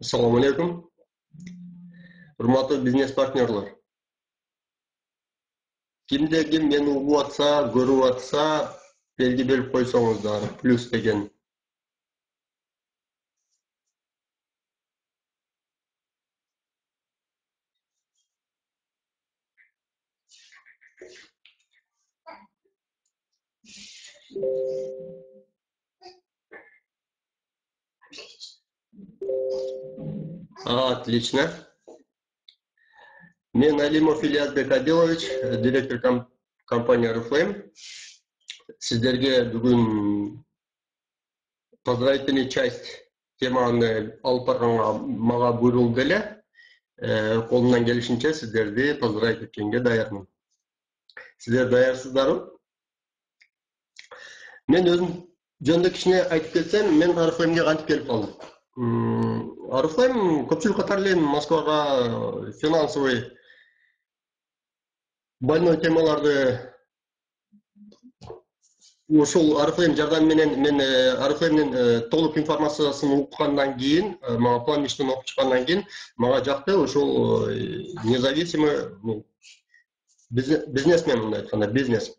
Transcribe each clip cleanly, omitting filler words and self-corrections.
Assalamu alaikum. Hurmatli biznes partnerlar. Kimde kim meni uğup atsa, görüp atsa, belgi berip koysoңуздар, плюс деген. Отлично. Мен Алимов Ильяс Бекадилович, директор компании Oriflame. Сіздерге бүгін поздравительный часть теманы алып барганга мага буйрулду эле. Колумдан келишинче сіздерди поздравить эткенге даярмын. Сіздер даярсыздарбы? Мен өзüm жөнүндө кичине айтып кетсем, мен Oriflame'ге кантип келип калдым. Oriflame көпчүлүк катары эле Москвага финансовый больной темаларды ошол Oriflame жардамы менен мен Oriflame'нин толук информациясын уккандан кийин, мага план иштин окуп чыккандан кийин, мага жакты ошол независимый бизнесмен мындай айтканда, бизнес.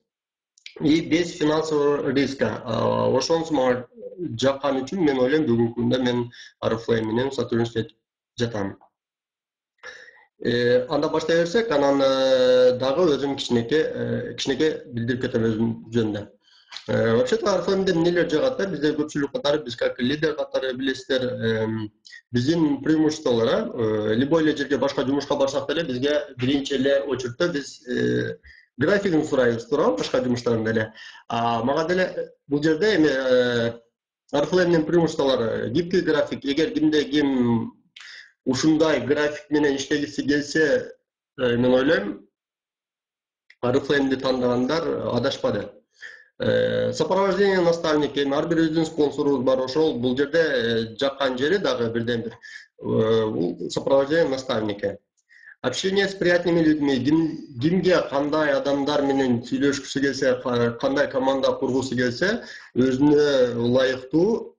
И без финансового риска. Ошонусу мага жаккан үчүн мен ойлойм бүгүнкү күндө мен Oriflame менен сотрудничать этип жатам. Анда баштай берсек, анан дагы өзүм кичинекей билдирип кетем өзүм жөнүндө. Вообще-то Oriflame'де эмнелер жагат да, бизде көпчүлүк катары, биз как лидер катары билесиздер, биздин преимуществолор, любой эле жерге башка жумушка барсак деле бизге биринчи эле очередте биз графигин сурайбыз, туурабы, башка жумуштарында эле. Мага деле бул жерде эми Oriflame'нин преимуществолору гибкий график. Эгер кимде ким ушундай график менен иштегиси келсе, мен ойлойм Oriflame'ди тандагандар адашпады. Сопровождение наставники, ар бир өзүнүн спонсорубуз бар, ошол бул жерде жаккан жери дагы бирден бир. Бул сопровождение наставники. Общение с приятными людьми, кимге кандай адамдар менен сүйлөшкүсү келсе, кандай команда кургусу келсе, өзүнө ылайыктуу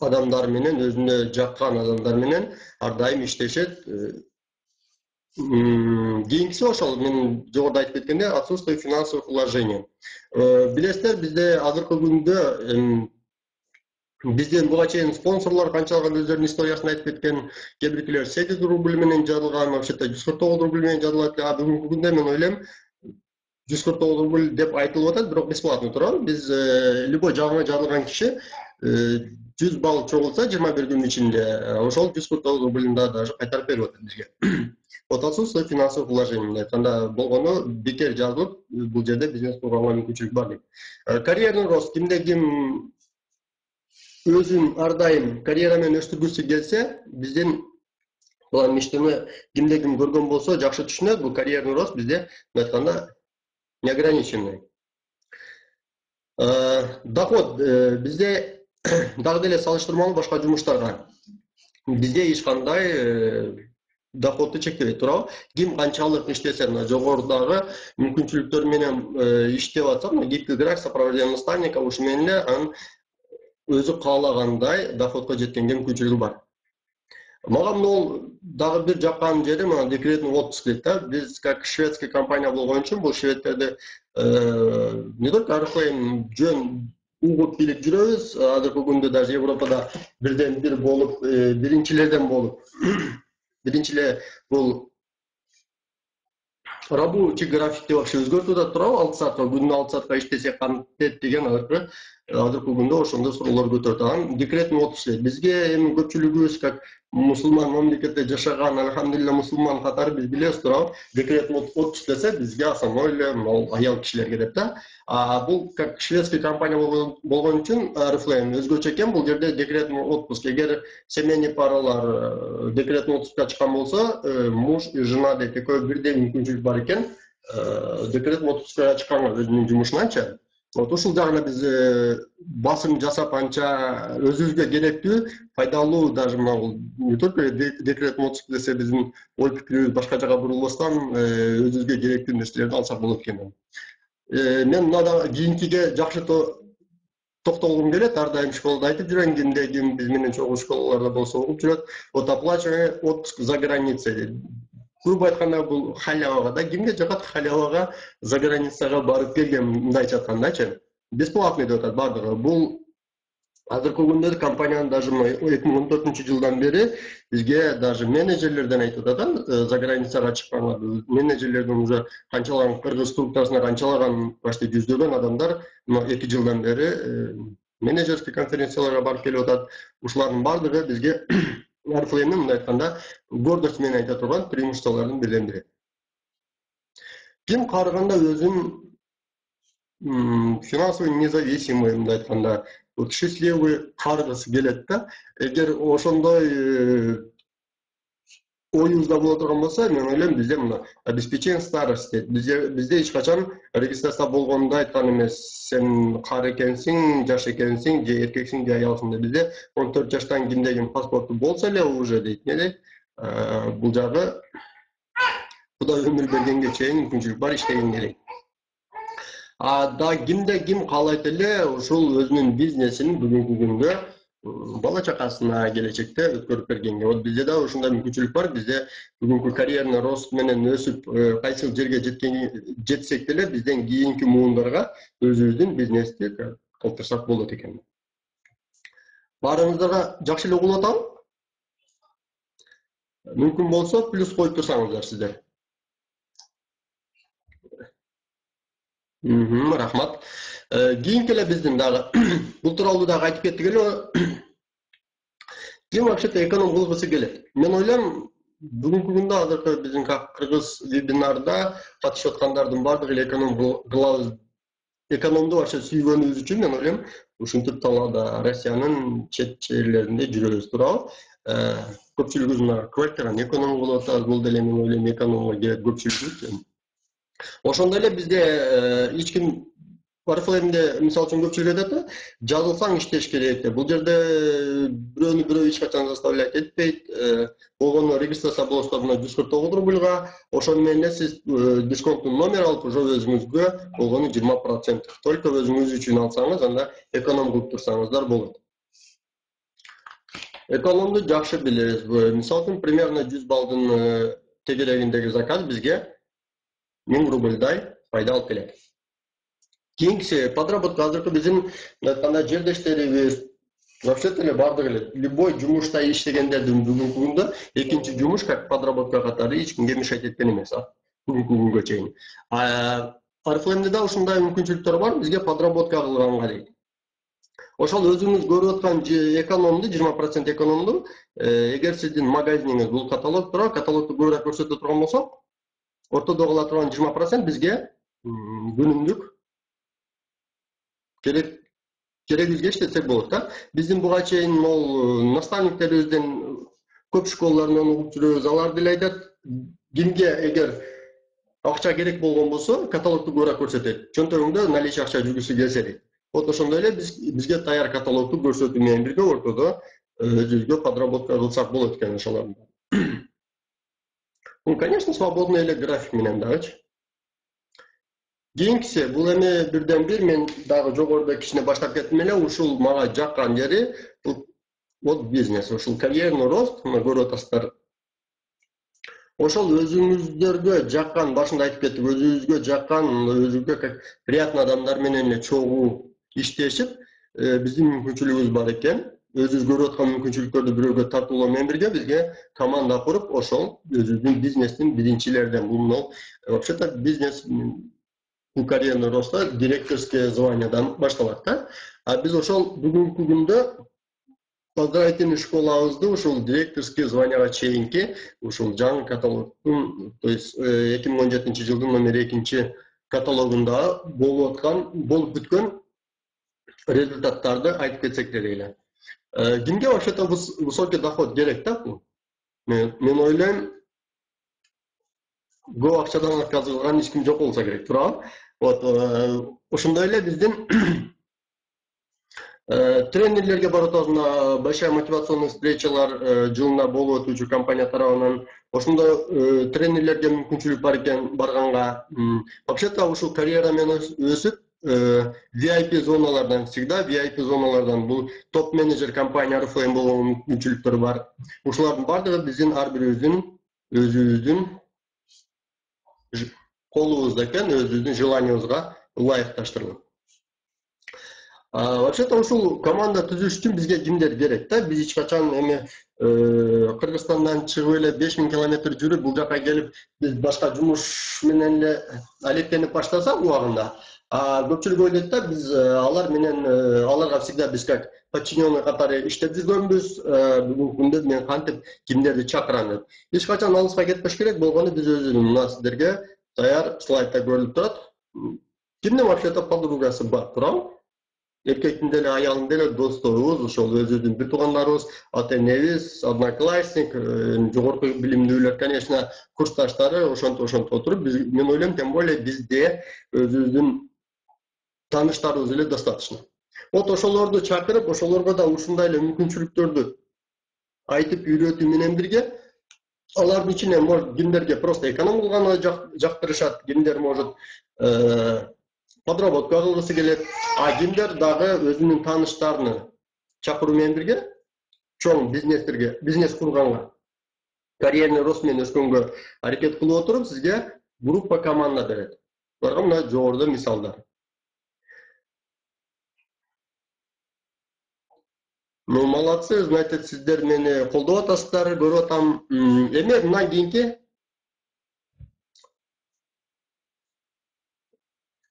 адамдар менен, өзүнө жаккан адамдар менен ар дайым иштешет. Кийинкиси ошол мен жогоруда айтып кеткендей, отсутствие финансовых вложений. Билесиздер, бизде азыркы күндө бизден буга чейин спонсорлор канчалык өздөрүнүн историясын айтып кеткен, кээ биркилер 8 рубль менен жазылган, вообще-то 149 рубль менен жазылат. Бүгүнкү күндө мен ойлойм 149 рубль деп айтылып атат, бирок бесплатно туурабы? Биз любой жагыңа жазылган киши 100 балл чогулса 21 күн ичинде ошол 149 рубльин да даже кайтарып берип атат бизге. Вот отсутствие финансовых вложений. Анда болгону бекер жазылып, бул жерде бизнес курганга мүмкүнчүлүк бар дейт. Карьерный рост, кимде ким өзүн ар дайым карьера менен өстүргүсү келсе, биздин план иштини кимде ким көргөн болсо жакшы түшүнөт. Бул карьерный рост бизде айтканда неограниченный. Доход бизде дагы деле салыштырмалуу башка жумуштарга бизде эч кандай доходду чектебейт, туурабы? Ким канчалык иштесе, жогорудагы мүмкүнчүлүктөр менен иштеп атса, гибкий график, сопровождение наставника, ушу менен эле анын өзү каалагандай доходко жеткенге мүмкүнчүлүгү бар. Мага могул дагы бир жаккан жери мына декретный отпуск дейт да. Биз как шведский компания болгон үчүн бул шведтерде не только Oriflame жөн угуп билип жүрөбүз. Азыркы күндө даже Европада бирден бир болуп, биринчилерден болуп. Биринчиле бул рабочий графикти вообще өзгөртүп атат, туурабы? 6 саатка, күнүнө 6 саатка иштесек кантет деген азыркы күндө ошондой суроолор көтөрүп атат. Декретный отпуск. Бизге эми көпчүлүгүбүз как мусулман мамлекетте жашаган, алхамдулилла мусулман катары биз билебиз, туурабы? Декретный отпуск десе бизге основной эле аял кишилерге деп да. Бул как шведский компания болгон үчүн Oriflame өзгөчө экен. Бул жерде декретный отпуск. Эгер семейный паралар декретный отпускка чыккан болсо, муж и жена деп экөө бирдей мүмкүнчүлүк бар экен. Декретный отпускка чыкканга өзүнүн жумушунанча. Вот ушул жагына биз басым жасап анча өзүбүзгө керектүү, пайдалуу, даже не только декретный отпуск десе биздин ой пикирибиз башка жака бурулбастан өзүбүзгө керектүү нерселерди алсак болот экен. Мен мына кийинкиге жакшы токтолгум келет, ар дайым школада айтып жүрөм, ким биз менен чогуу школаларда болсо окуп жүрөт. Вот оплачиваемый отпуск за границей дейт. Грубо айтканда бул халявага да, кимге жагат халявага за границага барып келген, мындайча айткандачы. Бесплатный деп атат бардыгы. Бул азыркы күндө компаниянын даже 2014-жылдан бери бизге даже менеджерлерден айтып атат, за границага чыкканга менеджерлердин уже канчалаган кыргыз структурасына канчалаган почти жүздөгөн адамдар 2 жылдан бери менеджерский конференцияларга барып келип атат. Ушулардын бардыгы бизге Oriflame'nin мындай айтканда гордость менен айта турган преимуществолордун биринен бири. Ким карыганда өзүн финансово независимый, мындай айтканда счастливый каргысы келет да. Эгер ошондой оюңузда боло турган болсо, мен ойлойм бизде мына обеспечение старости, бизде эч качан регистрация болгондо айткан эмес, сен кары экенсиң, жаш экенсиң, же эркексиң, же аялсың деп. Бизде 14 жаштан кимдегин паспорту болсо эле уже дейт, не дейт? Бул жагы Кудай өмүр бергенге чейин мүмкүнчүлүк бар, иштеген керек. Да кимде ким каалайт эле ушул өзүнүн бизнесин бүгүнкү күндө бала чакасына келечекте өткөрүп бергенге. Вот бизде да ушундай мүмкүнчүлүк бар. Бизде бүгүнкү карьерный рост менен өсүп, кайсыл жерге жетсек деле бизден кийинки муундарга өзүбүздүн бизнести калтырсак болот экен. Баарыңыздарга жакшы эле угулуп атабы? Мүмкүн болсо плюс коюп турсаңыздар сиздер. Рахмат. Кийинки эле биздин дагы бул тууралуу дагы айтып кеттик эле. Ким вообще-то эконом кылгысы келет? Мен ойлойм, бүгүнкү күндө азыркы биздин кыргыз вебинарда катышып аткандардын бардыгы эле эконом кылабыз. Экономду вообще сүйгөнүбүз үчүн мен ойлойм, ушинтип талаада Россиянын чет жерлеринде жүрөбүз, туурабы? Көпчүлүгүбүз мына квартираны эконом кылып атабыз, бул деле мен ойлойм экономго келет көпчүлүгүбүз. Ошондой эле бизде эч ким Oriflame'de misal үчүн көпчүлүк айтат, жазылсаң иштеш керек деп. Бул жерде бирөөнү бирөө эч качан заставлять этпейт. Болгону регистрация болосо мына 149 рубльга, ошону менен эле сиз дисконттун номер алып, уже өзүңүзгө болгону 20%. Только өзүңүз үчүн алсаңыз, анда эконом кылып турсаңыздар болот. Экономду жакшы билебиз. Мисал үчүн примерно 100 балдын тегерегиндеги заказ бизге 1000 рубльдай пайда алып келет. Кийинкиси подработка, азыркы биздин айтканда жердештерибиз вообще-то эле бардыгы эле любой жумушта иштегендердин бүгүнкү күндө экинчи жумуш как подработка катары эч кимге мешать эткен эмес, бүгүнкү күнгө чейин. Oriflame'де да ушундай мүмкүнчүлүктөр бар, бизге подработка кылганга дейт. Ошол өзүңүз көрүп аткан экономду, 20% экономду, эгер сиздин магазиниңиз бул каталог турат, каталогду көбүрөөк көрсөтө турган болсо, ортодо кала турган 20% бизге күнүмдүк керегибизге иштетсек болот да. Биздин буга чейин наставниктерибизден көп школаларынан угуп жүрөбүз, алар деле айтат, кимге эгер акча керек болгон болсо, каталогду көбүрөөк көрсөтөт. Чөнтөгүңдө наличие акча жүргүсү келсе дейт. Вот ошондой эле бизге даяр каталогду көрсөтүү менен бирге ортодо өзүбүзгө подработка кылсак болот экен ошолорду. Ну, конечно, свободный эле график менен дагычы. Кийинкиси, бул эми бирден бир мен дагы жогоруда кичине баштап кеттим эле, ушул мага жаккан жери вот бизнес, ушул карьерный рост, мына көрүп атасыздар. Ошол өзүңүздөргө жаккан, башында айтып кеттик, өзүбүзгө жаккан, өзүбүзгө как приятный адамдар менен эле чогуу иштешип, биздин мүмкүнчүлүгүбүз бар экен. Өзүбүз көрүп аткан мүмкүнчүлүктөрдү бирөөгө тартуулоо менен бирге бизге команда куруп, ошол өзүбүздүн бизнестин биринчилерден, бул вообще-то бизнес бул карьерный роста директорское званиядан башталат да. Биз ошол бүгүнкү күндө поздравительный школабызды ушул директорский званияга чейинки ушул жаңы каталогдун, то есть 2017-жылдын номер 2 каталогунда болуп бүткөн результаттарды айтып кетсек деле. Кимге вообще-то высокий доход керек да бул? Мен ойлойм, көп акчадан отказылган эч ким жок болсо керек, туурабы? Вот ошондой эле биздин тренерлерге барып атабыз, большая мотивационный встречалар жылына болуп өтүүчү компания тарабынан. Ошондой тренерлерге мүмкүнчүлүк бар экен барганга. Вообще-то ушул карьера менен өсүп, VIP zonalardan всегда, VIP zonalardan bu top menajer компания аркылуу болгон мүмкүнчүлүктөр бар. Ушулардын бардыгы биздин ар бирибиздин өзүбүздүн колубузда экен, өзүбүздүн желаниябызга ылайыкташтырылат. Вообще-то ушул команда түзүш үчүн бизге кимдер керек да? Биз эч качан эми Кыргызстандан чыгып эле 5000 километр жүрүп, бул жака келип, биз башка жумуш менен эле алектенип баштасак убагында, көпчүлүк ойлойт да, биз алар менен аларга всегда биз как подчиненный катары иштеп жүргөнбүз, бүгүнкү күндө мен кантип кимдерди чакырам деп. Эч качан алыска кетпеш керек болгону биз өзүбүз мына сиздерге даяр слайдта көрүлүп турат. Кимдин вообще-то подругасы бар, туурабы? Эркектин деле аялдын деле досторубуз, ошол өзүбүздүн бир туугандарыбыз, ата энебиз, одноклассник, жогорку билимдүүлөр, конечно, курсташтары, ошентип отуруп, мен ойлойм, тем более бизде өзүбүздүн тааныштарыбыз эле достаточно. Вот ошолорду чакырып, ошолорго да ушундай эле мүмкүнчүлүктөрдү айтып үйрөтүү менен бирге, алардын ичинен может кимдерге просто эконом кылганы жактырышат, кимдер может подработка кылгысы келет, кимдер дагы өзүнүн тааныштарын чакыруу менен бирге чоң бизнес курганга, карьерный рост менен өскөнгө аракет кылып отуруп, сизге группа команда берет. Буларга мына жогоруда мисалдар. Ну, молодцы, значит, сиздер мени колдоп атасыздар, көрүп атам. Эми мына кийинки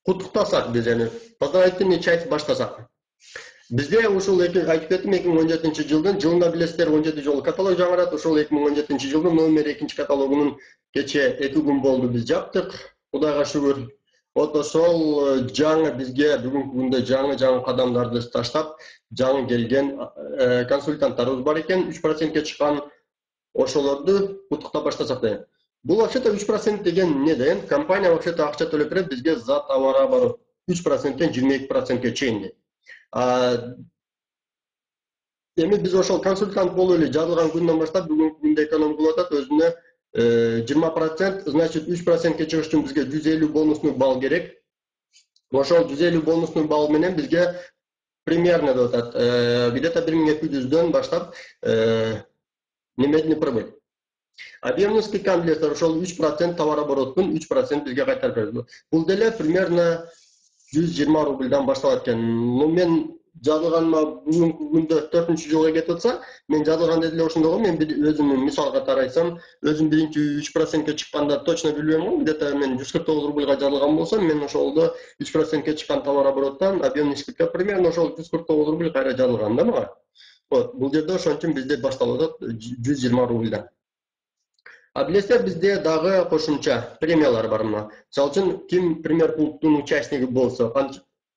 куттуктасак биз эми поздравительный часть баштасак. Бизде ушул айтып кеттим, 2017 жылында билесиздер 17 жолу каталог жаңырат. Ошол 2017 жылдын номер 2 каталогунун кече 2 күн болду биз жаптык. Кудайга шүгүр. Вот ошол жаңы бизге бүгүнкү күндө жаңы кадамдарды таштап, жаңы келген консультанттарыбыз бар экен, 3%ке чыккан. Ошолорду куттуктап баштасак дейм. Бул вообще-то 3% деген эмне дейм? Компания вообще-то акча төлөп берет бизге за товар оборот 3%тен 22%ке чейин дейт. Эми биз ошол консультант болуп эле жазылган күндөн баштап бүгүнкү күндө эконом кылып атат, өзүнө 20%, значит 3%ке чыгыш үчүн бизге 150 бонусный балл керек. Ошол 150 бонусный балл менен бизге примерно деп атат, где-то 1200дөн баштап немедленный прибыль. Объемный скидканы билесиздер, ошол 3% товарообороттун 3% бизге кайтарып берет. Бул деле примерно 120 рубльдан башталат экен. Мен жазылганыма бүгүнкү күндө 4-жылга кетип атса, мен жазылганда деле ошондой го. Мен өзүмдүн мисал катары айтсам, өзүм биринчи 3%ке чыкканда точно билбейм го. Где-то мен 149 рубльга жазылган болсом, мен ошолдо 3%ке чыккан товарообороттон объемный скидка примерно ошол 149 рубль кайра жазылган да мага. Вот, бул жерде ошон үчүн бизде башталып атат 120 рубльдан. Билесиздер, бизде дагы кошумча премиялар бар мына. Мисалы үчүн, ким премьер клубдун участниги болсо,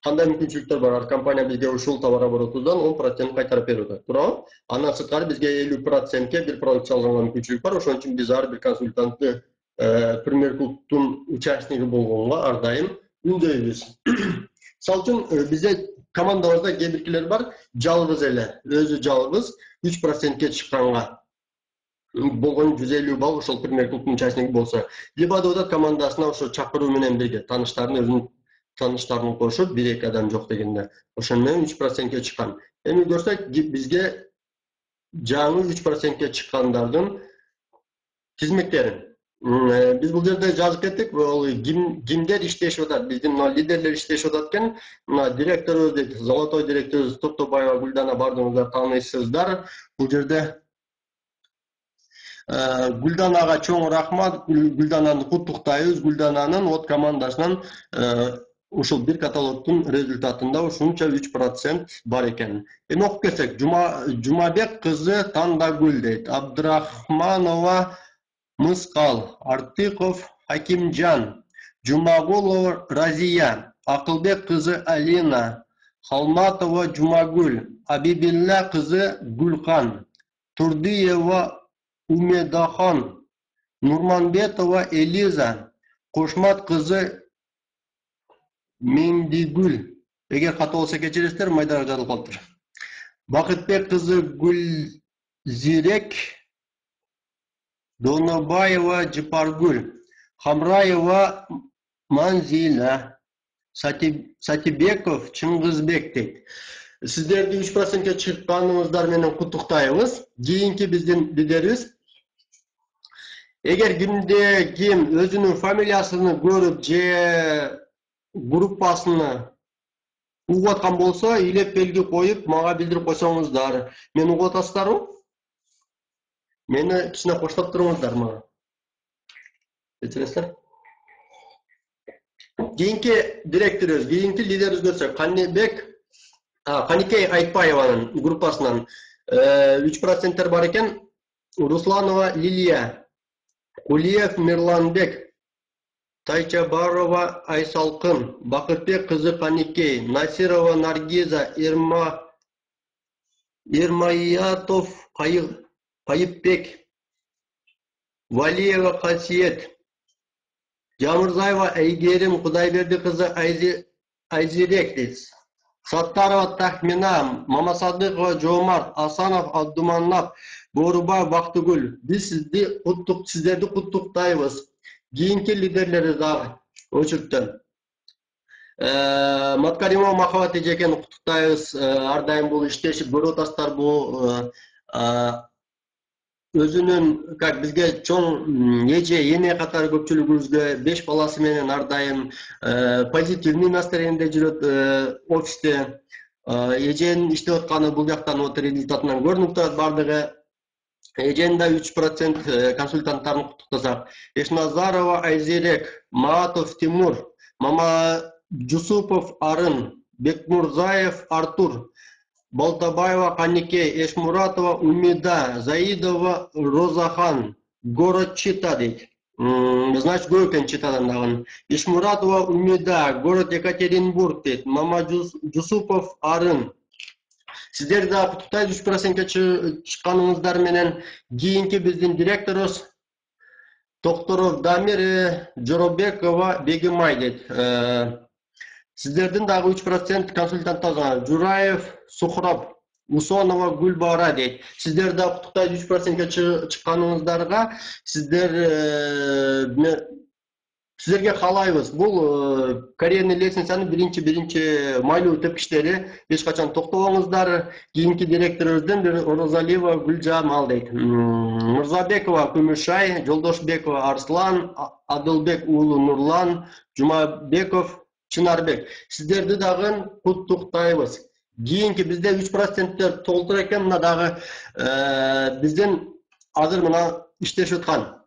кандай мүмкүнчүлүктөр бар? Компания бизге ушул товарооборотундан 10% кайтарып берип атат, туурабы? Андан сырткары бизге 50%ке бир продукция алганга мүмкүнчүлүк бар. Ошон үчүн биз ар бир консультантты премьер клубдун участниги болгонго ар дайым үндөйбүз. Мисалы үчүн, бизде командабызда кээ биркилер бар, жалгыз эле, өзү жалгыз 3%ке чыкканга болгон 150 балл ошол премьер клубдун участниги болсо, либо да командасына ошо чакыруу менен бирге өзүнүн тааныштарын кошуп, 1-2 адам жок дегенде, ошон менен 3%ке чыккан. Эми көрсөк, бизге жаңы 3%ке чыккандардын тизмектерин биз бул жерде жазып кеттик. Кимдер иштешип атат? Биздин лидерлер иштешип атат экен. Мына директорубуз дейт, золотой директорубуз Токтобаева Гүлдана, бардыгыңыздар тааныйсыздар. Бул жерде Гүлданага чоң рахмат, Гүлдананы куттуктайбыз. Гүлдананын от командасынан ушул бир каталогдун результатында ушунча 3% бар экен. Эми окуп кетсек, Жумабек кызы Тандагүл дейт, Абдрахманова Мыскал, Артыков Хакимжан, Жумагулова Разия, Акылбек кызы Алина, Халматова Жумагүл, Абибилла кызы Гүлхан, Турдиева Умедахан, Нурманбетова Элиза, Кошмат кызы Мендигүл. Эгер ката болсо кечиресиздер, майдара жазылып калыптыр. Бакытбек кызы Гүлзирек, Донобаева Жипаргүл, Хамраева Манзила, Сатибеков Чыңгызбек дейт. Сиздерди 3%ке чыкканыңыздар менен куттуктайбыз. Кийинки биздин лидерибиз. Эгер кимде ким өзүнүн фамилиясын көрүп же группасыны угуп аткан болсо, илеп белги коюп, мага билдирип койсоңуздар. Мени угуп атасыздарбы? Мени кичине коштоп туруңуздар мага. Кечиресиздер. Кийинки директорубуз, кийинки лидерибиз көрсөк, Каникей Айтбаеванын группасынан 3% бар экен. Русланова Лилия, Кулиев Мирланбек, Тайчабарова Айсалкын, Бакырбек кызы Каникей, Насирова Наргиза, Ирмаятов Кайыпбек, Валиева Касиет, Жамырзаева Айгерим Кудайберди кызы Айзирек дейт. Саттарова Тахмина, Мамасадыкова Жомарт, Асанов Абдуманап, Борубаев Бактыгүл. Биз сиздерди куттуктайбыз. Кийинки лидерлери дагы очередтен. Маткаримова Махабат эжекени куттуктайбыз. Ар дайым бул иштешип көрүп атасыздар. Бул өзүнүн бизге чоң эже эне катары көпчүлүгүбүзгө 5 баласы менен ар дайым позитивный настроенде жүрөт офисте. Эженин иштеп атканы бул жактан результатынан көрүнүп турат бардыгы. Эженин да 3% консультанттарын куттуктасак. Эшназарова Айзерек, Маатов Тимур, Мама Жусупов Арын, Бекмурзаев Артур, Балтабаева Каникей, Эшмуратова Умида, Заидова Розахан, город Чита дейт. Значит, көп экен Читадан дагы. Эшмуратова Умида, город Екатеринбург дейт. Мама Жусупов Арын. Сиздерди да куттуктайбыз 3%ке чыкканыңыздар менен. Кийинки биздин директорубуз Токторов Дамир Жоробекова Бегимай дейт. Сиздердин дагы 3% консультанттар Жураев Сухраб, Усонова Гүлбара дейт. Сиздер да куттуктайбыз 3%ке чыкканыңыздарга. Сиздерге каалайбыз. Бул карьерный лестницанын биринчи майлуу тепкичтери. Эч качан токтобоңуздар. Кийинки директорубуздун Розалиева Гүлжамал дейт. Мырзабекова Күмүшай, Жолдошбекова Арслан, Адылбек уулу Нурлан, Жумабеков Чынарбек. Сиздерди дагы куттуктайбыз. Кийинки бизде 3% толтур экен. Мына дагы биздин азыр мына иштешип аткан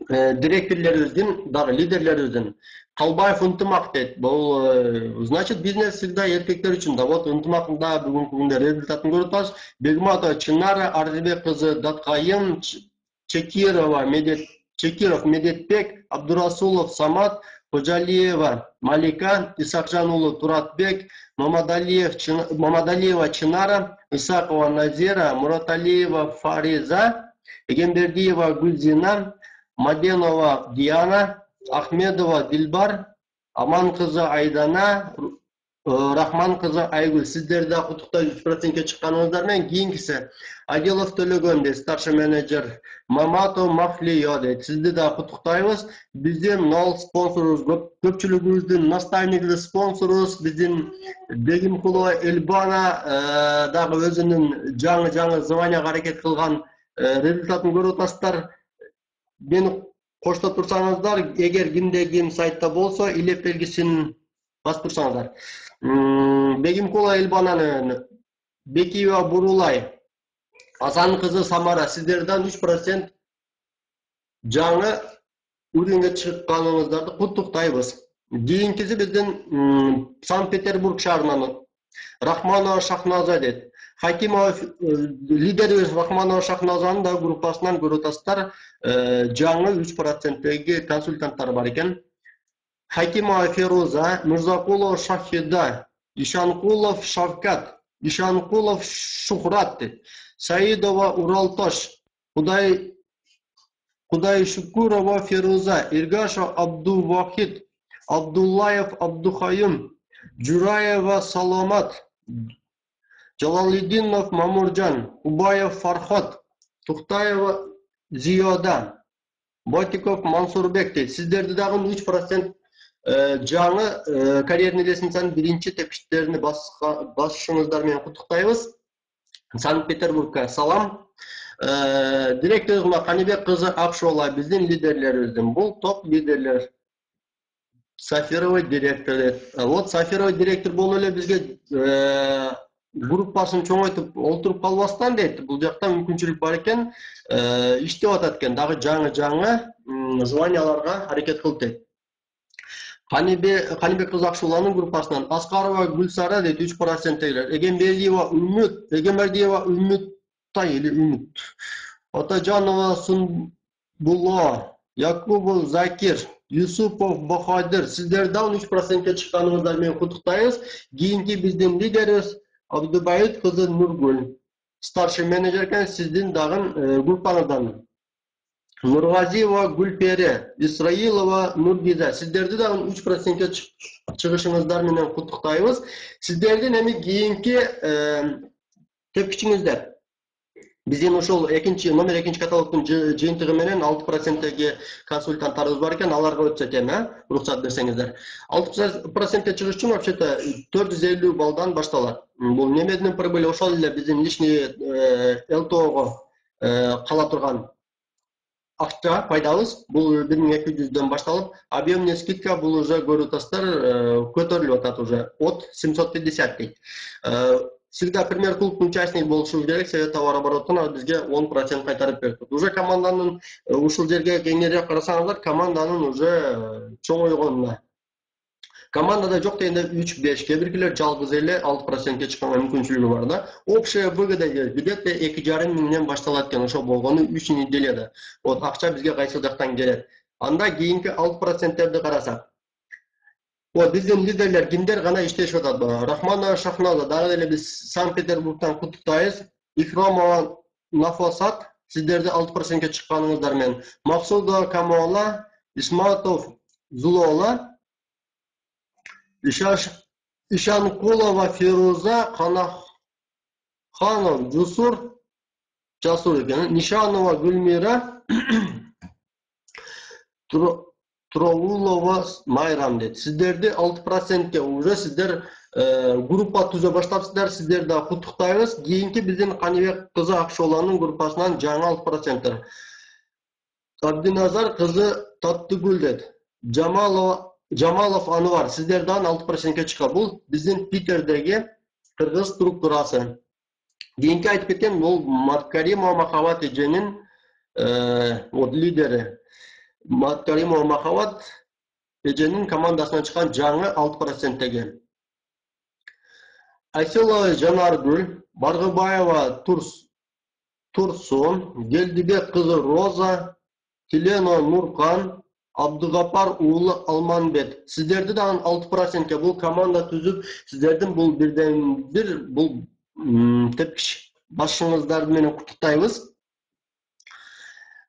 директорлорубуздун дагы лидерлерибиздин Калбаев Ынтымак дейт. Бул значит бизнес всегда эркектер үчүн да. Вот Ынтымактын бүгүнкү күндө результатын көрүп атабыз. Бегматова Чынара, Ардыбек кызы Даткайым, Чекиров Медетбек, Абдурасулов Самат, Кожалиева Малика, Исакжан уулу Туратбек, Мамадалиева Чынара, Исакова Назира, Мураталиева Фариза, Эгембердиева Гүлзина, Маденова Диана, Ахмедова Дилбар, Аман кызы Айдана, Рахман кызы Айгүл. Сиздерди да куттуктайбыз 3%ке чыкканыңыздар менен. Кийинкиси Адилов Төлөгөн дейт, старший менеджер, Маматов Махлиё дейт. Сизди да куттуктайбыз. Биздин нол спонсорубуз, көпчүлүгүбүздүн настайниктүү спонсорубуз, биздин Бегимкулова Эльбана дагы өзүнүн жаңы званияга аракет кылган результатын көрүп атасыздар. Мени коштоп турсаңыздар, эгер кимде ким сайтта болсо, илеп белгисин басып турсаңыздар. Бегимкулова Эльбананы, Бекиева Бурулай, Асан кызы Самара, сиздерден 3% жаңы үрүнгө чыкканыңыздарды куттуктайбыз. Кийинкиси биздин Санкт-Петербург шаарынан Рахманова Шахназа дейт. Хакимов лидерибиз Рахманова Шахназанын да группасынан көрүп атасыздар. Жаңы 3%ге консультанттар бар экен. Хакимова Феруза, Мырзакулов Шахида, Ишанкулов Шавкат, Ишанкулов Шухрат, Саидова Уралтош, Кудайшукурова Феруза, Иргашев Абдувахид, Абдуллаев Абдухайым, Джураева Саламат, Джалалидинов Мамурджан, Убаев Фархат, Тухтаева Зиёда, Ботиков Мансурбек дейт. Сиздерди дагы 3% жаңы карьерный лестницанын биринчи тепкичтерине басышыңыздар менен куттуктайбыз. Санкт-Петербургка салам. Директорума Канибек кызы Акшола биздин лидерлерибиздин. Бул топ лидерлер. Сафировой директор. Вот Сафировой директор болуп эле бизге группасын чоңойтуп олтуруп калбастан дейт. Бул жакта мүмкүнчүлүк бар экен, иштеп атат экен. Дагы жаңы званияларга аракет кылып дейт. Канибек кызы Акшуланын группасынан Аскарова Гүлсара дейт 3% тейлер. Эгембердиева Үмүттай или Үмүт. Атажанова Сунбуло, Якубов Закир, Юсупов Бахадыр. Сиздер дагы 3%ке чыкканыңыздар менен куттуктайбыз. Кийинки биздин лидерибиз Абдубайыт кызы Нургүл. Старший менеджер экен, сиздин дагы группаңыздан. Нургазиева Гүлпере, Исраилова Нургиза. Сиздерди дагы 3%ке чыгышыңыздар менен куттуктайбыз. Сиздердин эми кийинки тепкичиңиздер. Биздин ошол номер 2 каталогдун жыйынтыгы менен 6%ге консультанттарыбыз бар экен, аларга өтсөк эми, уруксат берсеңиздер. 6%ке чыгыш үчүн вообще-то 450 баллдан башталат. Бул немедин прибыль ошол эле биздин лишний ЛТОго кала турган акча пайдабыз. Бул 1200дөн башталып, объемный скидка бул уже көрүп атасыздар, көтөрүлүп атат уже от 750 дейт. Всегда премьер клубтун участник болушубуз керек, совет товарооборотунан бизге 10% кайтарып берет. Уже команданын ушул жерге кеңирээк карасаңыздар, команданын уже чоңойгонуна. Командада жок дегенде 3-5, кээ биркилер жалгыз эле 6%ке чыкканга мүмкүнчүлүгү бар да. Общая выгода где-то 2,5 миңден башталат экен, ошо болгону 3 неделяда. Вот акча бизге кайсы жактан келет. Анда кийинки 6%терди карасак. Вот биздин лидерлер кимдер гана иштешип атат? Рахманова Шахназа, дагы эле биз Санкт-Петербургтан куттуктайбыз. Икромова Нафосат, сиздерди 6%ке чыкканыңыздар менен. Максудова Камола, Исматов Зулола, Ишанкулова Фируза, Канаханов Жасур экен, Нишанова Гүлмира, Троулова Майрам дейт. Сиздерди 6%ке уже сиздер группа түзө баштапсыздар, сиздерди да куттуктайбыз. Кийинки биздин Канибек кызы Акшоланын группасынан жаңы 6%. Абдиназар кызы Таттыгүл дейт. Жамалов Анвар, сиздерден 6%ке чыккан. Бул биздин Питердеги кыргыз структурасы. Кийинки айтып кетем, бул Маткаримова Махабат эженин лидери. Маткаримова Махабат эженин командасынан чыккан жаңы 6%теги. Айселова Жанаргүл, Баргыбаева Турсун, Гелдибек кызы Роза, Тилено Нуркан, Абдыгапар уулу Алманбет. Сиздерди дагы 6%ке бул команда түзүп, сиздердин бул бирден бир бул тепкич башыңыздар менен куттуктайбыз.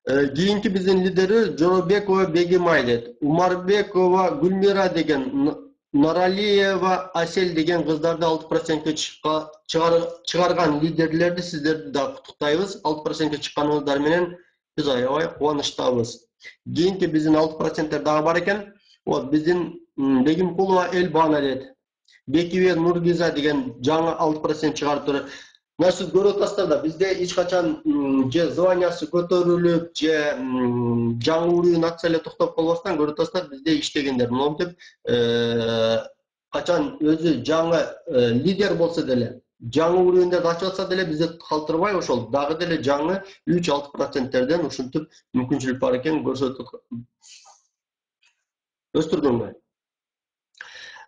Кийинки биздин лидери Жоробекова Бегимай дейт. Умарбекова Гүлмира деген, Наралиева Асель деген кыздарды 6%ке чыгарган лидерлерди сиздерди да куттуктайбыз. 6%ке чыкканыңыздар менен биз аябай кубанычтабыз. Кийинки биздин 6%тер дагы бар экен. Вот биздин Бегимкулова Элбана дейт. Бекибек Нургиза деген жаңы 6% чыгарып тур. Сиз көрүп атасыздар да, бизде эч качан же званиясы көтөрүлүп, же жаңы уровень атса эле токтоп калбастан көрүп атасыздар, бизде иштегендер монтип качан өзү жаңы лидер болсо деле, жаңы уровеньдерди ачып атса деле бизде калтырбай ошол дагы деле жаңы 3-6%терден ушинтип мүмкүнчүлүк бар экен көрсөтүп өстүрдүңбү.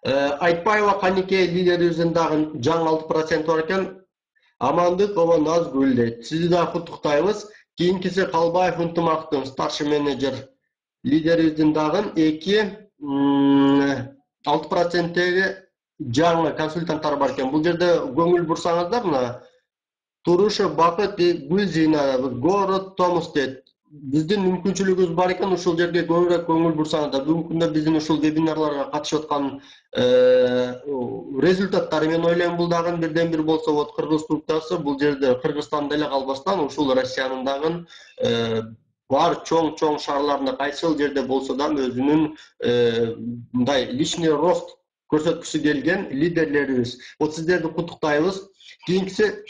Айтпаева Канике лидерибиздин дагы жаңы 6% бар экен. Амандыкова Назгүл дейт. Сизди да куттуктайбыз. Кийинкиси Калбаев Ынтымактын старший менеджер лидерибиздин дагы 6%теги жаңы консультанттар бар экен. Бул жерде көңүл бурсаңыздар, мына Турушев Бакыт Гүлзина, город Томус дейт. Биздин мүмкүнчүлүгүбүз бар экен, ушул жерге көбүрөөк көңүл бурсаңыздар. Бүгүнкү күндө биздин ушул вебинарларга катышып аткан результаттары мен ойлойм бул дагы бирден бир болсо, вот кыргыз структурасы бул жерде Кыргызстанда эле калбастан ушул Россиянын дагы бар чоң шаарларында кайсыл жерде болсо да өзүнүн мындай личный рост көрсөткүсү келген лидерлерибиз. Вот сиздерди куттуктайбыз. Кийинкиси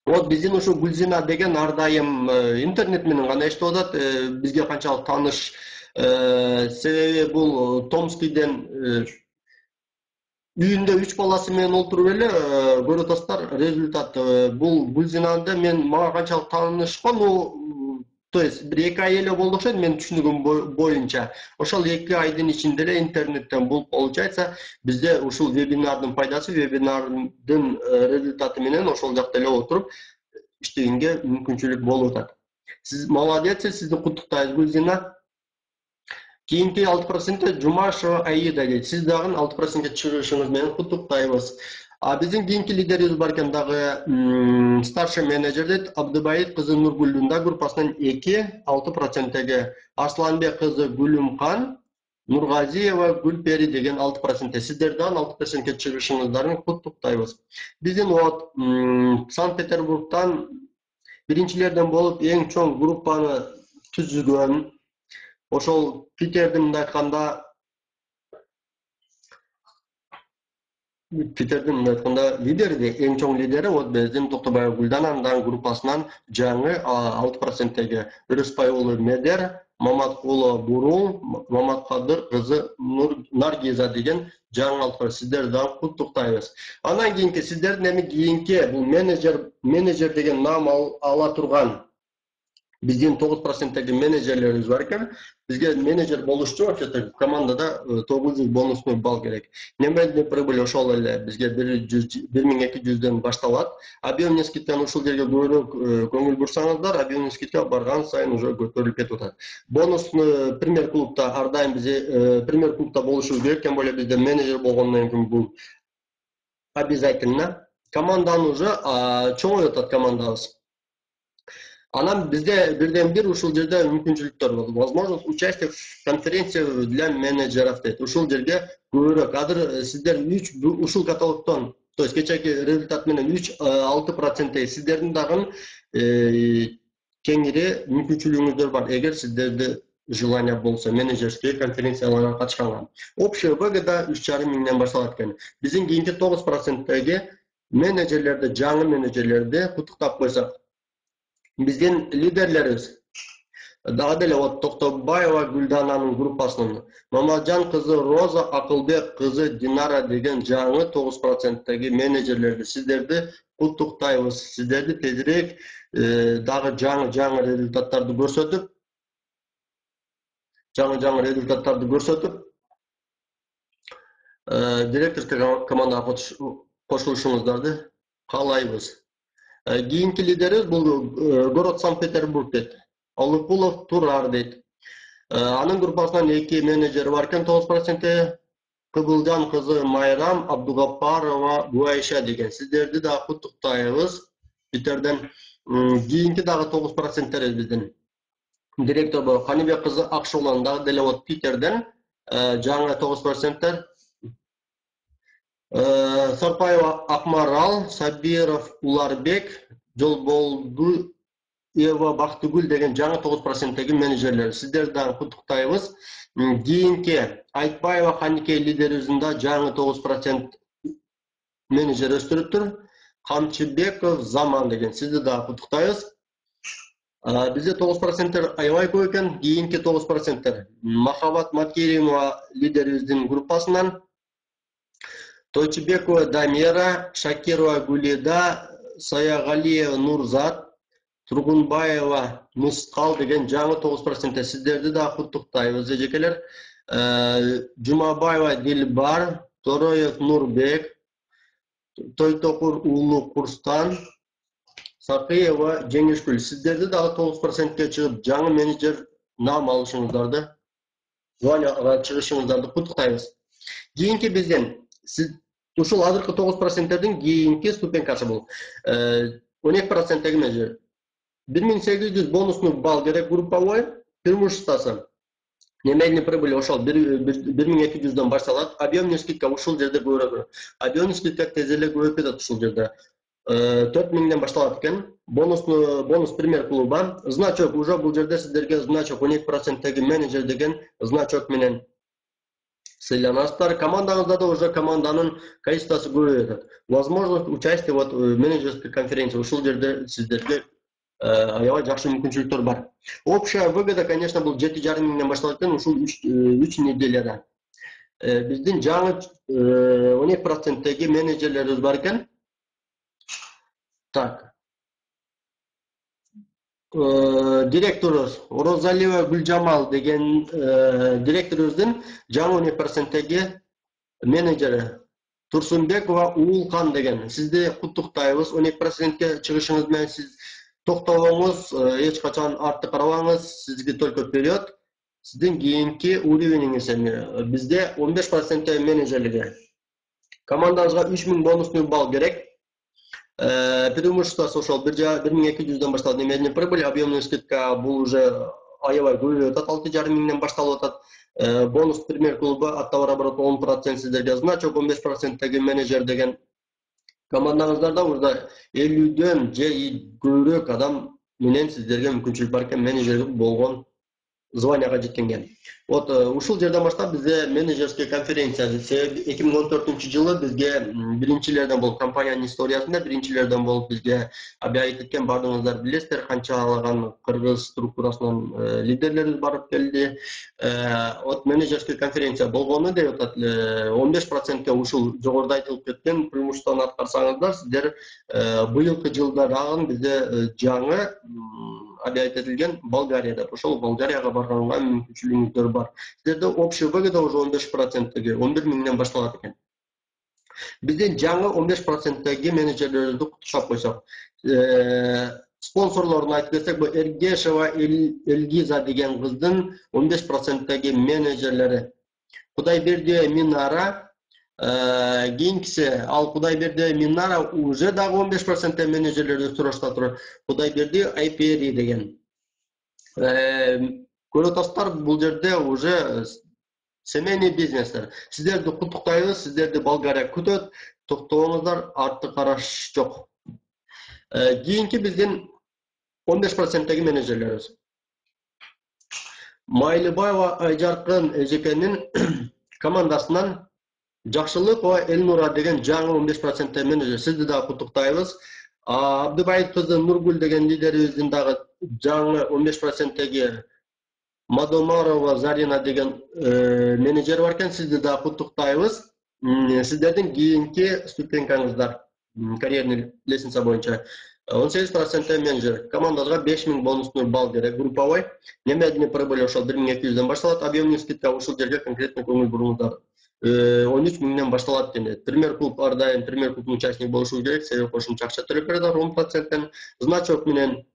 вот биздин ушу Гүлзина деген ар дайым интернет менен гана иштеп атат. Бизге канчалык тааныш, себеби бул Томскиден үйүндө 3 баласы менен олтуруп эле көрүп атасыздар результат. Бул Гүлзинада мага канчалык таанышкан, то есть бир 2 ай эле болду окшойт менин түшүнүгүм боюнча. Ошол 2 айдын ичинде эле интернеттен бул получается бизде ушул вебинардын пайдасы, вебинардын результаты менен ошол жакта эле отуруп иштегенге мүмкүнчүлүк болуп атат. Сиз молодец, сизди куттуктайбыз Гүлзина. Кийинки 6% Жумашева Аида дейт. Сиз дагы 6% чыгышыңыз менен куттуктайбыз. Биздин кийинки лидерибиз бар экен дагы старший менеджер дейт. Абдыбайыт кызы Нургүлдүнда группасынан 2 6%. Арсланбек кызы Гүлүмкан, Нургазиева Гүлпери деген 6%. Сиздер дагы 6% чыгышыңыздарды куттуктайбыз. Биздин вот Санкт-Петербургтан биринчилерден болуп эң чоң группаны түзүгөн, ошол Питердин мындай айтканда лидери, эң чоң лидери вот биздин Токтобаева Гүлдананын группасынан жаңы 6%. Өрөспай уулу Медер, Маматкулова Бурул, Маматкадыр кызы Наргиза деген жаңы 6%. Сиздер дагы куттуктайбыз. Андан кийинки сиздердин эми кийинки бул менеджер деген нам ала турган биздин 9% менеджерлерибиз бар экен. Бизге менеджер болуш үчүн вообще командада 900 бонусный балл керек. Немеден прибыль ошол эле бизге 1200дөн башталат. Объемный скидканы ушул жерге көбүрөөк көңүл бурсаңыздар, объемный скидка барган сайын уже көтөрүлүп кетип атат. Бонусный премьер клубта ар дайым биз премьер клубта болушубуз керек, тем более бизде менеджер болгондон кийин бул обязательно. Команданы уже чоңойтуп атат командабыз. Анан бизде бирден бир ушул жерде мүмкүнчүлүктөр бар. Возможность участия в конференции для менеджеров дейт. Ушул жерге көбүрөөк азыр сиздер 3 ушул каталогтон, то есть кечээки результат менен 3-6% сиздердин дагы кеңири мүмкүнчүлүгүңүздөр бар. Эгер сиздерде желание болсо менеджерский конференцияларга катышканга. Общая выгода 3,5 миңден башталат экен. Биздин кийинки 9%деги менеджерлерди, жаңы менеджерлерди куттуктап койсок. Биздин лидерлерибиз дагы деле вот Токтобаева Гүлдананын группасынын Мамаджан кызы Роза, Акылбек кызы Динара деген жаңы 9%деги менеджерлерди сиздерди куттуктайбыз. Сиздерди тезирээк дагы жаңы результаттарды көрсөтүп, директорский командага кошулушуңуздарды каалайбыз. Кийинки лидерибиз бул город Санкт-Петербург дейт. Алыкулов Турар дейт. Анын группасынан 2 менеджер бар экен 9%. Кыбылжан кызы Майрам, Абдугапарова Гуайша деген. Сиздерди да куттуктайбыз. Питерден кийинки дагы 9% биздин директор бар. Каныбек кызы Акшолон дагы деле вот Питерден жаңы 9%. Сарпаева Акмарал, Сабиров Уларбек, Жолболду Ева Бактыгүл деген жаңы 9%деги менеджерлер. Сиздерди дагы куттуктайбыз. Кийинки Айтбаева Ханике лидерибиздин да жаңы 9% менеджер өстүрүптүр. Камчыбеков Заман деген. Сизди дагы куттуктайбыз. Бизде 9% аябай көп экен. Кийинки 9% Махабат Маткеримова лидерибиздин группасынан Тойчубекова Дамира, Шакирова Гулида, Саягалиева Нурзат, Тургунбаева Мускал деген жаңы 9%. Сиздерди да куттуктайбыз эжекелер. Жумабаева Дилбар, Тороев Нурбек, Тойтокур Уулу Курстан, Сакыева Жеңишгүл. Сиздерди дагы 9%ке чыгып жаңы менеджер нам алышыңыздарды, званияга чыгышыңыздарды куттуктайбыз. Кийинки бизден ушул азыркы 9%дин кийинки ступенькасы бул. 12%деги менеджер. 1800 бонусный балл керек групповой, преимуществосы. Немедленный прибыль ошол 1200дөн башталат. Объемный скидка ушул жерде көбүрөөк. Объемный скидка тез эле көбөйүп кетет ушул жерде. 4 миңден башталат экен. Бонус премьер клуба. Значок уже бул жерде сиздерге значок 12%теги менеджер деген значок менен сыйланасыздар. Командаңызда да уже команданын качествосы көбөйөт. Возможность участия вот менеджерской конференции ушул жерде сиздерге аябай жакшы мүмкүнчүлүктөр бар. Общая выгода, конечно, бул 7,5 миңден башталат экен, ушул 3 неделяда. Биздин жаңы 12%теги менеджерлерибиз бар экен. Так. Директорубуз Розалиева Гүлжамал деген директорубуздун жаңы 12%теги менеджери Турсунбекова Уулкан деген. Сизди куттуктайбыз. 12%ке чыгышыңыз менен сиз токтобоңуз, эч качан артты карабаңыз, сизге только вперед. Сиздин кийинки уровениңиз эми бизде 15% менеджерлиги. Командаңызга 3000 бонусный балл керек. Преимущество ошол 1200дөн башталат немеден прибыль, объемный скидка бул уже аябай көбөйүп атат, 6,5 миңден башталып атат. Бонус премьер клуба оттоварооборот 10% сиздерге, значок 15%теги менеджер деген. Командаңыздарда уже 50дөн же көбүрөөк адам менен сиздерге мүмкүнчүлүк бар экен менеджер болгон званияга жеткенге. Вот ушул жерден баштап бизде менеджерский конференция 2014-жылы бизге биринчилерден болуп компаниянын историясында биринчилерден болуп бизге объявить эткен, бардыгыңыздар билесиздер, канчалаган кыргыз структурасынан лидерлерибиз барып келди. Вот менеджерский конференция болгону деп атат, 15%ке ушул жогоруда айтылып кеткен преимуществону аткарсаңыздар, сиздер быйылкы жылда дагы бизде жаңы объявить этилген Болгарияда. Ошол Болгарияга барганга мүмкүнчүлүгүңүздөр бар. Сиздерде общий выгода уже 15%теги 11 миңден башталат экен. Биздин жаңы 15%теги менеджерлерди куттуктап койсок, спонсорлорун айтып кетсек, бул Эргешева Элгиза деген кыздын 15%теги менеджерлери. Кудайберди Минара, кийинкиси ал Кудайберди Минара уже дагы 15% менеджерлерди сурашта тур. Кудайберди Айпери деген. Көрүп атасыздар, бул жерде уже семейный бизнестер. Сиздерди куттуктайбыз, сиздерди Болгария күтөт, токтобоңуздар, артты караш жок. Кийинки биздин 15%теги менеджерлерибиз. Майлыбаева Айжаркын Эжекенин командасынан Жакшылыкова Элнура деген жаңы 15% менеджер. Сизди дагы куттуктайбыз. Абдыбаев кызы Нургүл деген лидерибиздин дагы жаңы 15%теги Мадомарова Зарина деген менеджер бар экен. Сизди дагы куттуктайбыз. Сиздердин кийинки ступенькаңыздар карьерный лестница боюнча 18% менеджер. Командага 5000 бонусный балл керек. Групповой немедленный прибыль ошол 1200дөн башталат. Объемный скидка ушул жерге конкретно көңүл буруңуздар. 13 миңден башталат экен. Премьер клуб ар дайым премьер клубдун участник болушу керек. Себеби кошумча акча төлөп берет 10%. Значок менен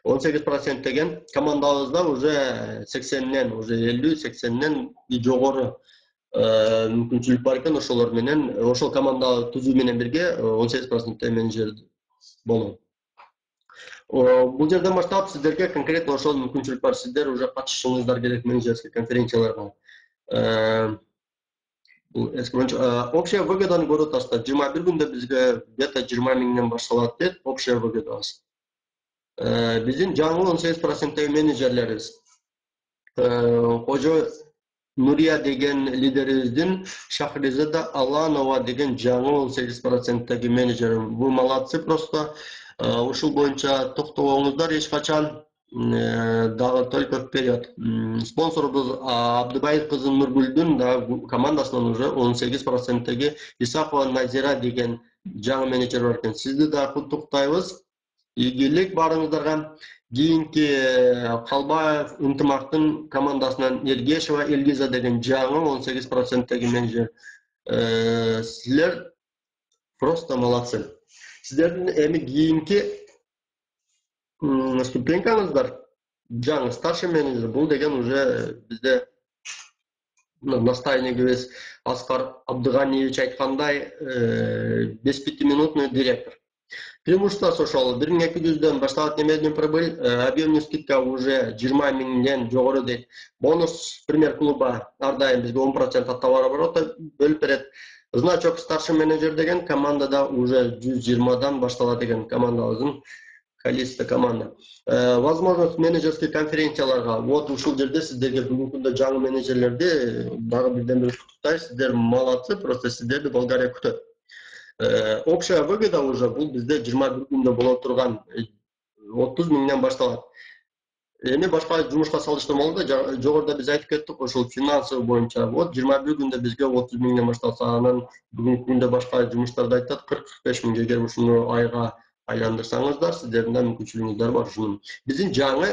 18% деген. Командабызда уже 80ден, уже 50-80ден жогору мүмкүнчүлүк бар экен. Ошолор менен, ошол команда түзүү менен бирге 18% менеджер болуу. Бул жерден баштап сиздерге конкретно ошол мүмкүнчүлүк бар. Сиздер уже катышышыңыздар керек менеджерский конференцияларга. Общая выгоданы көрүп атасыздар. 21 күндө бизге где-то 20 миңден башталат дейт общая выгодабыз. Биздин жаңы 18% менеджерлерибиз. Кожо Нурия деген лидерибиздин Шахризада Аланова деген жаңы 18% менеджер. Бул молодцы просто. Ушул боюнча токтобоңуздар, эч качан дагы только вперед. Спонсорубуз Абдыбаев кызы Нургүлдүн дагы командасынан уже 18% Исакова Назира деген жаңы менеджер бар экен. Сизди дагы куттуктайбыз. Ийгилик барыңыздарга. Кийинки Калбаев Ынтымактын командасынан Ергешева Элгиза деген жаңы 18% менеджер. Силер просто молодцы. Сиздердин эми кийинки ступенькаңыздар жаңы старший менеджер. Бул деген уже бизде наставнигибиз Аскар Абдыганиевич айткандай 5-минутный директор. Преимущество ошол 1200дөн башталат немедленный прибыль, объемный скидка уже 20 миңден жогору дейт. Бонус премьер клуба ар дайым бизге 10% от товарооборота бөлүп берет. Значок старший менеджер деген командада уже 120-дан башталат экен командабыздын количество команда. Возможность менеджерский конференцияларга вот ушул жерде сиздерге бүгүнкү күндө жаңы менеджерлерди дагы бирден бир куттуктайбыз. Сиздер молодцы, просто сиздерди Болгария күтөт. Общая выгода уже бул бизде 21 күндө боло турган 30 миңден башталат. Эми башка жумушка салыштырмалуу да жогоруда биз айтып кеттик, ошол финансовый боюнча вот 21 күндө бизге 30 миңден башталса, анан бүгүнкү күндө башка жумуштарды айтат 40-45 миң. Эгер ушуну айга айландырсаңыздар, сиздердин да мүмкүнчүлүгүңүздөр бар ушунун. Биздин жаңы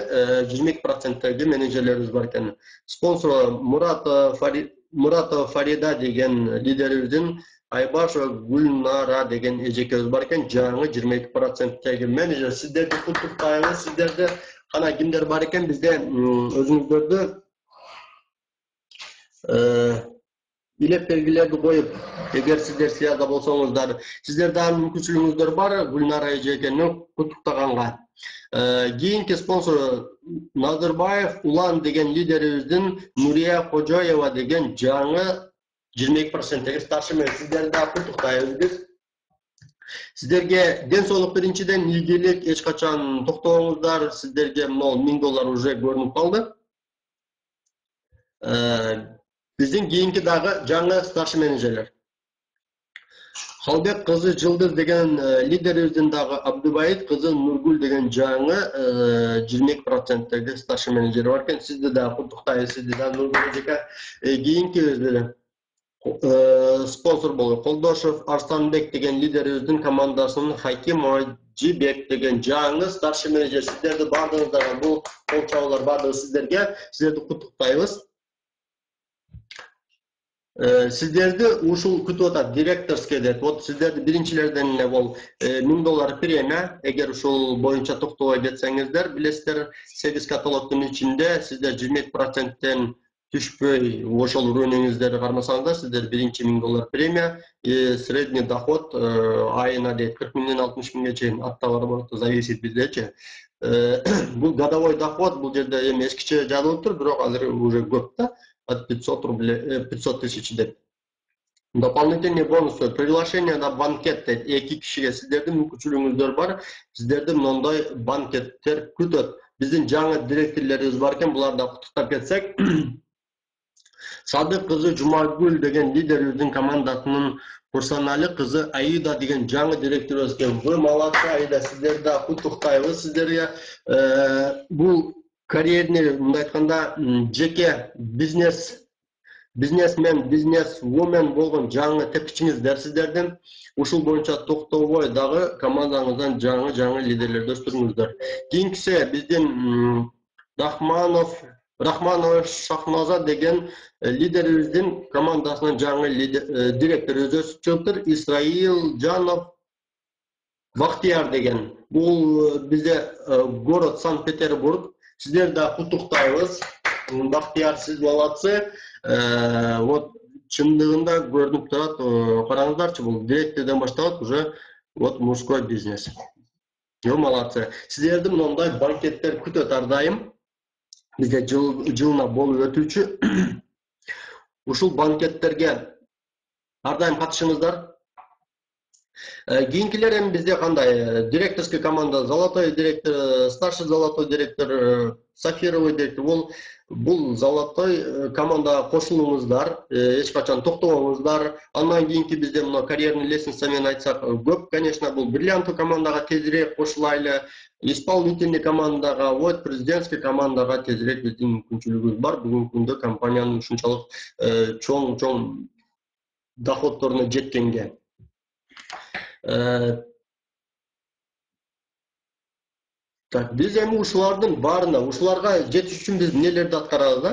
22%-теги менеджерлерибиз бар экен. Спонсор Муратова Фарида деген лидерибиздин, Айбашева Гүлнара деген эжекебиз бар экен. Жаңы 22%-теги менеджер. Сиздерди куттуктайбыз. Сиздерде кана кимдер бар экен? Бизде өзүңүздөрдү илеп белгилерди коюп, эгер сиздер связда болсоңуздар, сиздерде мүмкүнчүлүгүңүздөр бар Гүлнара эжекени куттуктаганга. Кийинки спонсор Назарбаев Улан деген лидерибиздин, Нурия Кожоева деген жаңы 22%-теги старший менеджер. Сиздерди да куттуктайбыз биз. Сиздерге ден соолук биринчиден, ийгилик, эч качан токтобоңуздар. Сиздерге $1000 уже көрүнүп калды. Биздин кийинки дагы жаңы старший менеджерлер. Халбек кызы Жылдыз деген лидерибиздин дагы Абдубайит кызы Нургүл деген жаңы 22%-теги старший менеджер бар экен. Сизди да куттуктайбыз. Сизди да Нургүл эжеке. Кийинки спонсор болду. Колдошев Арсланбек деген лидерибиздин командасынын Хаким Ажибек деген жаңы старший менеджер. Сиздерди бардыгыңыздарга бул кол чабуулар бардыгы сиздерге. Сиздерди куттуктайбыз. Сиздерди ушул күтүп атат директорский деп. Вот сиздерди биринчилерден эле бул $1000 премия. Эгер ушул боюнча токтобой кетсеңиздер, билесиздер, 8 каталогдун ичинде сиздер 22%-тен түшпөй ошол уровнеңиздерди кармасаңыздар, сиздер биринчи $1000 премия, средний доход айына дейт 40 миңден 60 миңге чейин аттабар болот, зависит биздечи. Бул годовой доход, бул жерде эми эскиче жазылып тур, бирок азыр уже көп да. От 500 тысяч деп. Дополнительный бонусы, приглашение на банкет деп, 2 кишиге сиздердин мүмкүнчүлүгүңүздөр бар. Сиздерди мындай банкеттер күтөт. Биздин жаңы директорлорубуз бар экен, буларда куттуктап кетсек. Садык кызы Жумагүл деген лидерибиздин командасынын персонали кызы Аида деген жаңы директорубуз экен. Вы молодцы, Аида, сиздерди да куттуктайбыз. Сиздерге бул карьерный, мындай айтканда, жеке бизнесмен, бизнесвумен болгон жаңы тепкичиңиздер сиздердин. Ушул боюнча токтобой дагы командаңыздан жаңы лидерлерди өстүрүңүздөр. Кийинкиси биздин Рахманова Шахназа деген лидерибиздин командасынын жаңы директорубуз чыгыптыр. Исраил Жанов Бактияр деген. Бул бизде город Санкт-Петербург. Сиздерди да куттуктайбыз. Бактияр, сиз молодцы. Вот чындыгында көрүнүп турат, караңыздарчы, бул директордон башталат уже вот мужской бизнес. Молодцы. Сиздерди мындай банкеттер күтөт ар дайым. Бизде жылына болуп өтүүчү. Ушул банкеттерге ар дайым катышыңыздар. Кийинкилер эми бизде кандай? Директорский команда, золотой директор, старший золотой директор, сафировый директор. Бул золотой командага кошулуңуздар, эч качан токтобоңуздар. Андан кийинки бизде мына карьерный лестница менен айтсак көп, конечно, бул бриллиантовый командага тезирээк кошулайлы, исполнительный командага, вот президентский командага тезирээк биздин мүмкүнчүлүгүбүз бар. Бүгүнкү күндө компаниянын ушунчалык чоң доходторуна жеткенге. Так, биз эми ушулардын баарына, ушуларга жетиш үчүн биз нелерди аткарабыз да?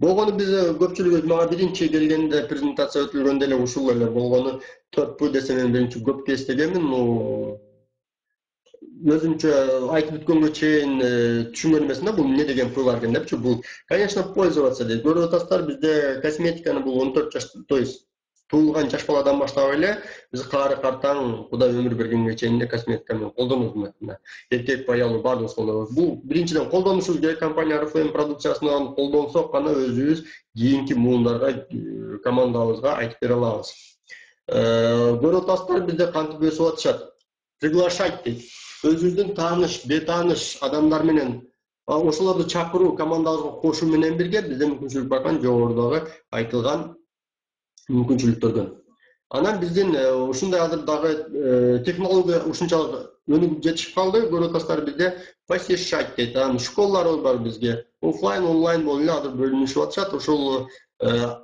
Болгону биз көпчүлүгүбүз мага биринчи келгенде презентация өтүлгөндө эле ушул эле болгону 4P десем мен биринчи көп эстегенмин. Өзүмчө айтып бүткөнгө чейин түшүнгөн эмесмин да, бул эмне деген пылар экен депчи. Бул, конечно, пользоваться дейт. Көрүп атасыздар, бизде косметиканы бул 14 жаш, то есть туылған жаш баладан баштап эле биз каары картаң Кудай өмүр бергенге чейин эле косметика менен колдонобуз мына. Эркек аялы баардыгыбыз колдонобуз. Бул биринчиден колдонушубуз керек, компания RFM продукциясынан колдонсок гана өзүбүз кийинки муундарга командабызга айтып бере алабыз. Көрүп атасыздар бизде кантип өсүп атышат. Приглашать дейт. Өзүбүздүн тааныш, бетааныш адамдар менен ошолорду чакыруу, командабызга кошуу менен бирге бизде мүмкүнчүлүк барган жогорудагы айтылган мүмкүнчүлүктөрдөн. Анан биздин ушундай азыр дагы технология ушунчалык өнүгүп жетишип калды. Көрүп атасыздар бизде посещать дейт. Школаларыбыз бар бизге. Офлайн, онлайн болуп эле азыр бөлүнүшүп атышат. Ошол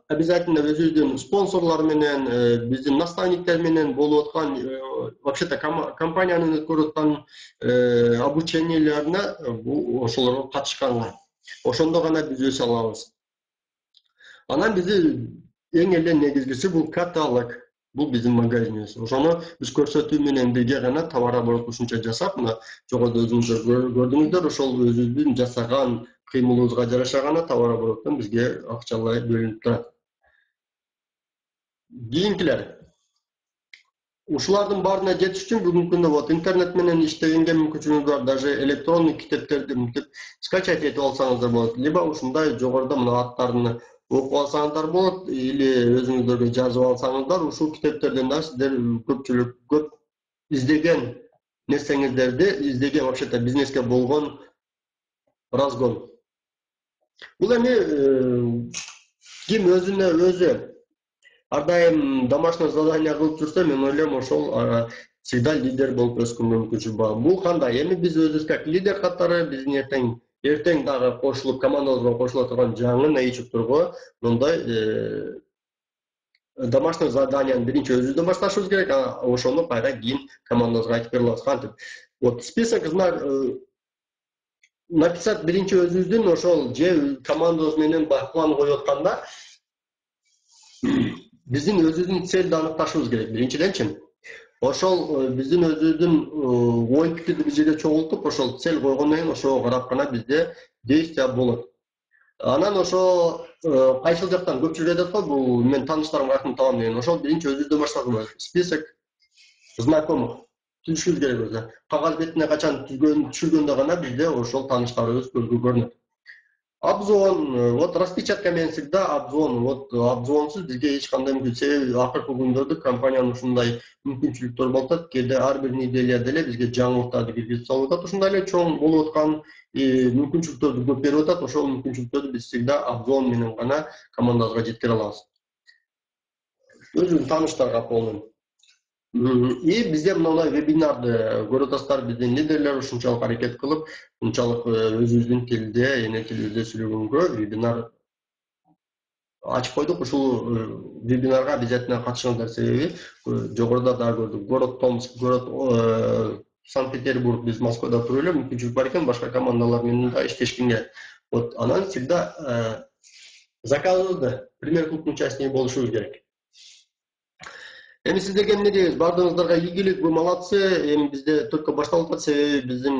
обязательно өзүбүздүн спонсорлор менен, биздин наставниктер менен болуп аткан, вообще-то компаниянын өткөрүп аткан обучениелерине ошолорго катышканга. Ошондо гана биз өсө алабыз. Анан бизди эң эле негизгиси бул каталог. Бул биздин магазинибиз. Ошону биз көрсөтүү менен бирге гана товар оборот ушунча жасап, мына жогоруда өзүңүздөр көрдүңүздөр, ошол өзүбүздүн жасаган кыймылыбызга жараша гана товар обороттон бизге акчалай бөлүнүп турат. Кийинкилер. Ушулардын баарына жетиш үчүн бүгүнкү күндө вот интернет менен иштегенге мүмкүнчүлүгүңүз бар. Даже электронный китептерди мынтип скачать этип алсаңыздар болот. Либо ушундай жогоруда мына аттарын окуп алсаңыздар болот, или өзүңүздөргө жазып алсаңыздар, ушул китептерден да сиздер көп издеген нерсеңиздерди, издеген вообще-то бизнеске болгон разгон. Бул эми ким өзүнө өзү ар дайым домашнее задание кылып жүрсө, мен ойлойм ошол всегда лидер болуп өскөнгө мүмкүнчүлүк бар. Бул кандай? Эми биз өзүбүз как лидер катары биздин эртең дагы кошулуп, командабызга кошула турган жаңы ноичокторго мындай домашнее заданияны биринчи өзүбүздөн башташыбыз керек, ошону кайра кийин командабызга айтып бере алабыз. Кантип? Вот список написать биринчи өзүбүздүн ошол же командабыз менен план коюп атканда биздин өзүбүздүн целди аныкташыбыз керек. Биринчиденчи, ошол биздин өзүбүздүн ой пикирди бир жерде чогултуп, ошол цель койгондон кийин ошого карап гана бизде действия болот. Анан ошо кайсыл жактан көпчүлүк айтат го, бул мен тааныштарым каяктан табам деген. Ошол биринчи өзүбүздөн башташыбыз. Список знакомых түзүшүбүз керек өзү. Кагаз бетине качан түшүргөндө гана бизде ошол тааныштарыбыз көзгө көрүнөт. Обзвон, вот распечатка менен всегда обзвон, вот обзвонсуз бизге эч кандай себеби акыркы күндөрдө компаниянын ушундай мүмкүнчүлүктөр болуп атат. Кээде ар бир неделяда эле бизге жаңылыктарды киргизип салып атат. Ушундай эле чоң болуп аткан мүмкүнчүлүктөрдү көп берип атат. Ошол мүмкүнчүлүктөрдү биз всегда обзвон менен гана командабызга жеткире алабыз. Өзүбүздүн тааныштарга полный. И бизде мындай вебинарды көрүп атасыздар, биздин лидерлер ушунчалык аракет кылып, ушунчалык өзүбүздүн тилде, эне тилибизде сүйлөгөнгө вебинар ачып койдук. Ушул вебинарга обязательно катышыңыздар, себеби жогоруда да көрдүк. Город Томск, город Санкт-Петербург, биз Москвада туруп эле мүмкүнчүлүк бар экен, башка командалар менен да иштешкенге. Вот анан всегда заказыбызды пример кылып участник болушубуз керек. Эми сиздерге эмне дейбиз? Бардыгыңыздарга ийгилик, вы молодцы. Эми бизде только башталып атат, себеби биздин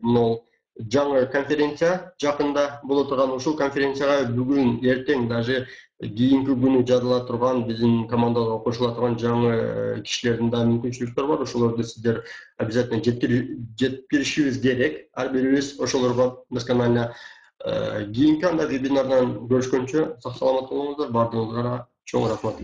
мына жаңы конференция жакында боло турган. Ушул конференцияга бүгүн, эртең, даже кийинки күнү жазыла турган, биздин командага кошула турган жаңы кишилердин да мүмкүнчүлүктөрү бар. Ошолорду сиздер обязательно жеткиришибиз керек. Ар бирибиз ошолорго досконально. Кийинки анда вебинардан көрүшкөнчө сак саламат болуңуздар. Бардыгыңызга чоң рахмат.